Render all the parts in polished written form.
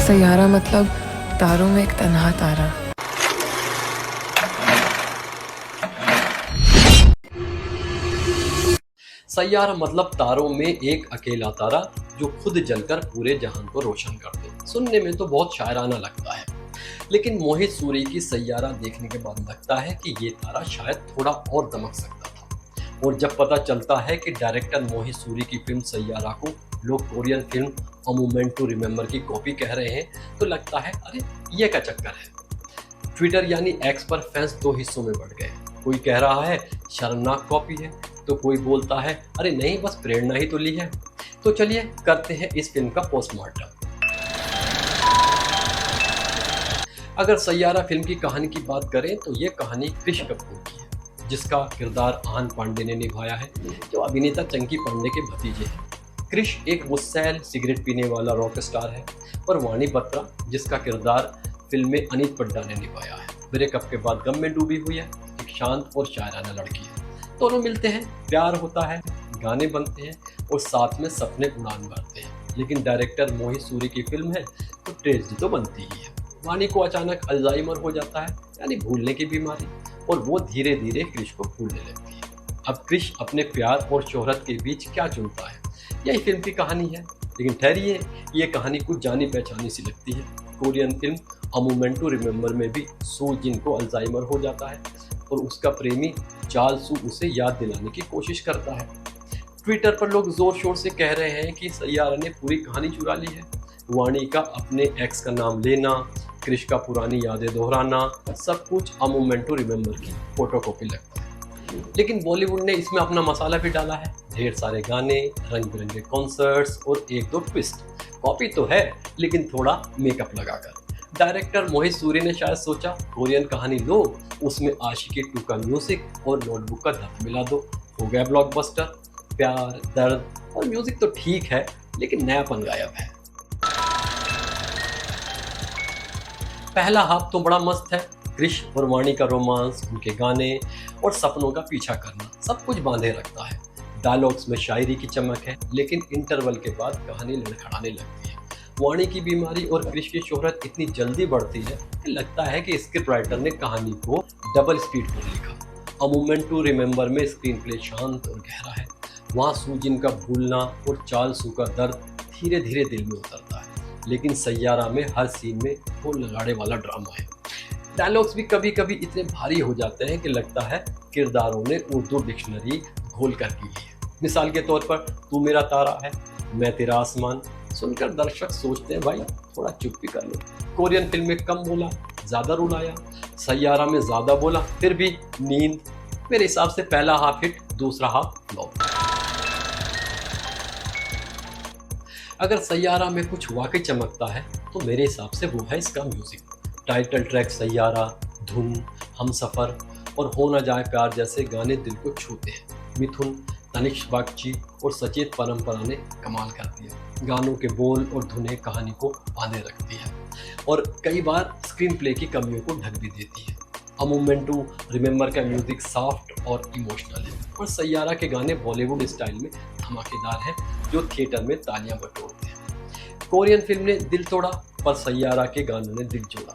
सैयारा मतलब तारों में एक तन्हा तारा। सैयारा मतलब तारों में एक अकेला तारा जो खुद जलकर पूरे जहान को रोशन कर दे। सुनने में तो बहुत शायराना लगता है, लेकिन मोहित सूरी की सैयारा देखने के बाद लगता है कि ये तारा शायद थोड़ा और दमक सकता था। और जब पता चलता है कि डायरेक्टर मोहित सूरी की फिल्म सैयारा को लोग Korean film a moment to remember की कॉपी कह रहे हैं, तो लगता है अरे ये क्या चक्कर है। ट्विटर यानी एक्स पर फैंस दो हिस्सों में बढ़ गए। कोई कह रहा है शर्मनाक कॉपी है, तो कोई बोलता है अरे नहीं बस प्रेरणा ही तो ली है। तो चलिए करते हैं इस फिल्म का पोस्टमार्टम। अगर सैयारा फिल्म की कहानी की बात करें तो ये कहानी क्रिश कपूर की है, जिसका किरदार आहान पांडे ने निभाया है, जो अभिनेता चंकी पांडे के भतीजे हैं। क्रिश एक गुस्सैल सिगरेट पीने वाला रॉक स्टार है, और वाणी बत्रा जिसका किरदार फिल्म में अनीत पड्डा ने निभाया है, ब्रेकअप के बाद गम में डूबी हुई है, एक शांत और शायराना लड़की है। दोनों मिलते हैं, प्यार होता है, गाने बनते हैं और साथ में सपने उड़ान भरते हैं। लेकिन डायरेक्टर मोहित सूरी की फिल्म है तो ट्रेजेडी तो बनती ही है। वाणी को अचानक अल्जाइमर हो जाता है, यानी भूलने की बीमारी, और वो धीरे धीरे क्रिश को भूलने लगती है। अब क्रिश अपने प्यार और शोहरत के बीच क्या चुनता है, यही फिल्म की कहानी है। लेकिन ठहरिए, ये कहानी कुछ जानी पहचानी सी लगती है। Korean film a moment to remember में भी सू जिन को अल्जाइमर हो जाता है और उसका प्रेमी चार्ल सू उसे याद दिलाने की कोशिश करता है। ट्विटर पर लोग जोर शोर से कह रहे हैं कि सैयारा ने पूरी कहानी चुरा ली है। वाणी का अपने एक्स का नाम लेना, क्रिश का पुरानी यादें दोहराना, सब कुछ अ मोमेंट टू रिमेंबर की फोटोकॉपी लगता है। लेकिन बॉलीवुड ने इसमें अपना मसाला भी डाला है। ढेर सारे गाने, रंग बिरंगे कॉन्सर्ट्स और एक दो ट्विस्ट। कॉपी तो है, लेकिन थोड़ा मेकअप लगाकर। डायरेक्टर मोहित सूरी ने शायद सोचा कोरियन कहानी लो, उसमें आशिकी 2 का म्यूजिक और नोटबुक का दर्द मिला दो, हो गया ब्लॉकबस्टर। प्यार, दर्द और म्यूजिक तो ठीक है, लेकिन नयापन गायब है। पहला हाफ तो बड़ा मस्त है। क्रिश और वाणी का रोमांस, उनके गाने और सपनों का पीछा करना सब कुछ बांधे रखता है। डायलॉग्स में शायरी की चमक है, लेकिन इंटरवल के बाद कहानी लड़खड़ाने लगती है। वाणी की बीमारी और क्रिश की शोहरत इतनी जल्दी बढ़ती है कि लगता है कि स्क्रिप्ट राइटर ने कहानी को डबल स्पीड पर लिखा। अ मोमेंट टू रिमेंबर में स्क्रीन प्ले शांत और गहरा है। वहाँ सूजिन का भूलना और चार्ल सू का दर्द धीरे धीरे दिल में उतरता है। लेकिन सैयारा में हर सीन में ढोल लगाड़े वाला ड्रामा है। डायलॉग्स भी कभी कभी इतने भारी हो जाते हैं कि लगता है किरदारों ने उर्दू डिक्शनरी घोल कर की है। मिसाल के तौर पर तू मेरा तारा है, मैं तेरा आसमान सुनकर दर्शक सोचते हैं भाई थोड़ा चुप भी कर लो। कोरियन फिल्म में कम बोला, ज्यादा रुलाया। सैयारा में ज्यादा बोला, फिर भी नींद। मेरे हिसाब से पहला हाफ हिट, दूसरा हाफ फ्लॉप। अगर सैयारा में कुछ वाकई चमकता है तो मेरे हिसाब से वो है इसका म्यूजिक। टाइटल ट्रैक सैयारा, धुन, हमसफर और हो ना जाए प्यार जैसे गाने दिल को छूते हैं। मिथुन, तनिष्क बागची और सचेत परंपरा ने कमाल कर दिया। गानों के बोल और धुनें कहानी को बांधे रखती है और कई बार स्क्रीन प्ले की कमियों को ढक भी देती है। अ मोमेंट टू रिमेंबर का म्यूजिक सॉफ्ट और इमोशनल है, और सैयारा के गाने बॉलीवुड स्टाइल में धमाकेदार हैं जो थिएटर में तालियां बटोरते हैं। कोरियन फिल्म ने दिल तोड़ा, पर सैयारा के गानों ने दिल जोड़ा।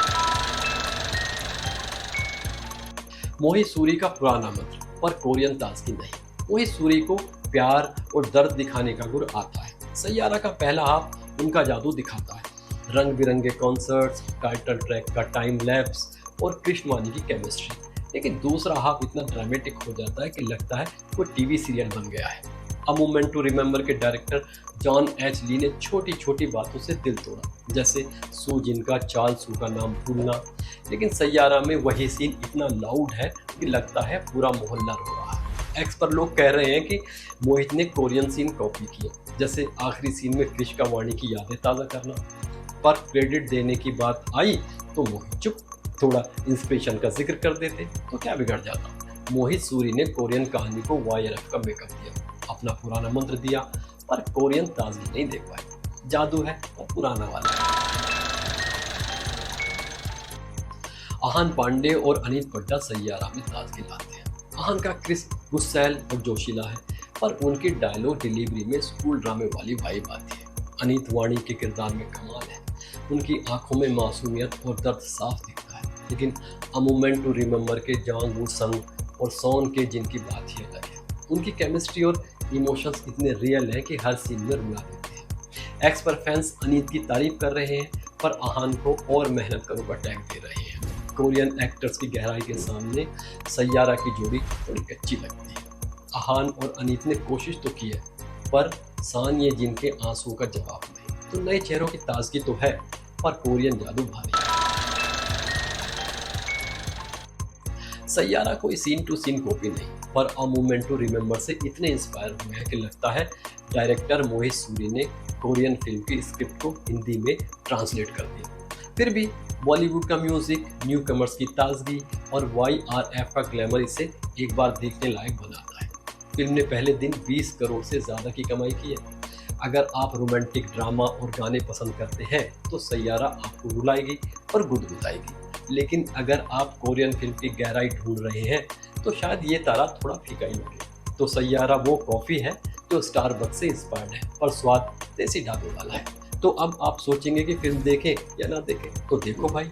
मोहित सूरी का पुराना मंत्र, पर कोरियन ताजगी नहीं। मोहित सूरी को प्यार और दर्द दिखाने का गुण आता है। सैयारा का पहला हाफ उनका जादू दिखाता है। रंग बिरंगे कॉन्सर्ट्स, टाइटल ट्रैक का टाइम लैप्स और कृष्ण वाणी की केमिस्ट्री। लेकिन दूसरा हाफ इतना ड्रामेटिक हो जाता है कि लगता है कोई टीवी सीरियल बन गया है। अ मोमेंट टू रिमेंबर के डायरेक्टर जॉन एच ली ने छोटी छोटी बातों से दिल तोड़ा, जैसे सू जिन का चार्ल सू का नाम भूलना। लेकिन सैयारा में वही सीन इतना लाउड है कि लगता है पूरा मोहल्ला रो रहा है। एक्स पर लोग कह रहे हैं कि मोहित ने कोरियन सीन कॉपी किए, जैसे आखिरी सीन में क्रिश का वाणी की यादें ताज़ा करना। पर क्रेडिट देने की बात आई तो मोहित चुप। थोड़ा इंस्पिरेशन का जिक्र कर देते तो क्या बिगड़ जाता। मोहित सूरी ने कोरियन कहानी को वाईआरएफ का मेकअप दिया, अपना पुराना मंत्र दिया, पर कोरियन ताजगी नहीं देख पाए। जादू है और पुराना वाला। आहान पांडे और अनीत पड्डा सैयारा में ताजगी लाते हैं। आहान का क्रिस गुस्सैल और जोशीला है, पर उनकी डायलॉग डिलीवरी में स्कूल ड्रामे वाली वाइब आती है। अनीत वाणी के किरदार में कमाल है। उनकी आंखों में मासूमियत और दर्द साफ दिखता है। लेकिन अ मोमेंट टू रिमेंबर के जॉन वू संग और सोन के जिनकी बात ही अलग है। उनकी केमिस्ट्री और इमोशंस इतने रियल हैं कि हर सीन में रुला देते हैं। एक्स पर फैंस अनीत की तारीफ कर रहे हैं, पर आहान को और मेहनत करो का टैग दे रहे हैं। कोरियन एक्टर्स की गहराई के सामने सैयारा की जोड़ी थोड़ी कच्ची लगती है। आहान और अनीत ने कोशिश तो की है, पर सान ये जिनके आंसू का जवाब नहीं। तो नए चेहरों की ताजगी तो है, पर कोरियन जादू भारी है। सैयारा कोई सीन टू सीन कॉपी नहीं, पर अ मोमेंट टू रिमेंबर से इतने इंस्पायर हुए हैं कि लगता है डायरेक्टर मोहित सूरी ने कोरियन फिल्म की स्क्रिप्ट को हिंदी में ट्रांसलेट कर दिया। फिर भी बॉलीवुड का म्यूजिक, न्यू कमर्स की ताजगी और YRF का ग्लैमर इसे एक बार देखने लायक बनाता है। फिल्म ने पहले दिन 20 करोड़ से ज़्यादा की कमाई की है। अगर आप रोमांटिक ड्रामा और गाने पसंद करते हैं तो सैयारा आपको रुलाएगी और गुदगुदाएगी। लेकिन अगर आप कोरियन फिल्म की गहराई ढूंढ रहे हैं तो शायद ये तारा थोड़ा फीका ही लगे। तो सैयारा वो कॉफ़ी है जो स्टारबक्स से इंस्पायर्ड है, पर स्वाद देसी ढाबे वाला है। तो अब आप सोचेंगे कि फिल्म देखें या ना देखें, तो देखो भाई,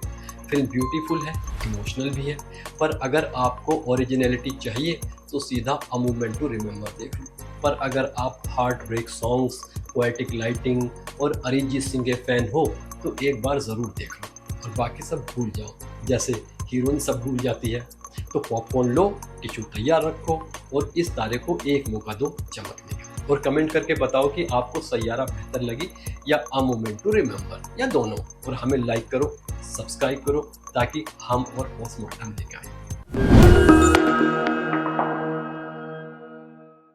फिल्म ब्यूटीफुल है, इमोशनल भी है, पर अगर आपको ओरिजिनलिटी चाहिए तो सीधा अ मोमेंट टू रिमेंबर देख लो। पर अगर आप heart break songs, poetic lighting और अरिजीत सिंह के फैन हो तो एक बार ज़रूर देख लो और बाकी सब भूल जाओ, जैसे हीरोइन सब भूल जाती है। तो पॉपकॉर्न लो, टिश्यू तैयार रखो और इस तारे को एक मौका दो चमकने का। और कमेंट करके बताओ कि आपको सैयारा बेहतर लगी या अ मोमेंट टू रिमेंबर, या दोनों। और हमें लाइक करो, सब्सक्राइब करो, ताकि हम और पोस्टमार्टम लेकर आए।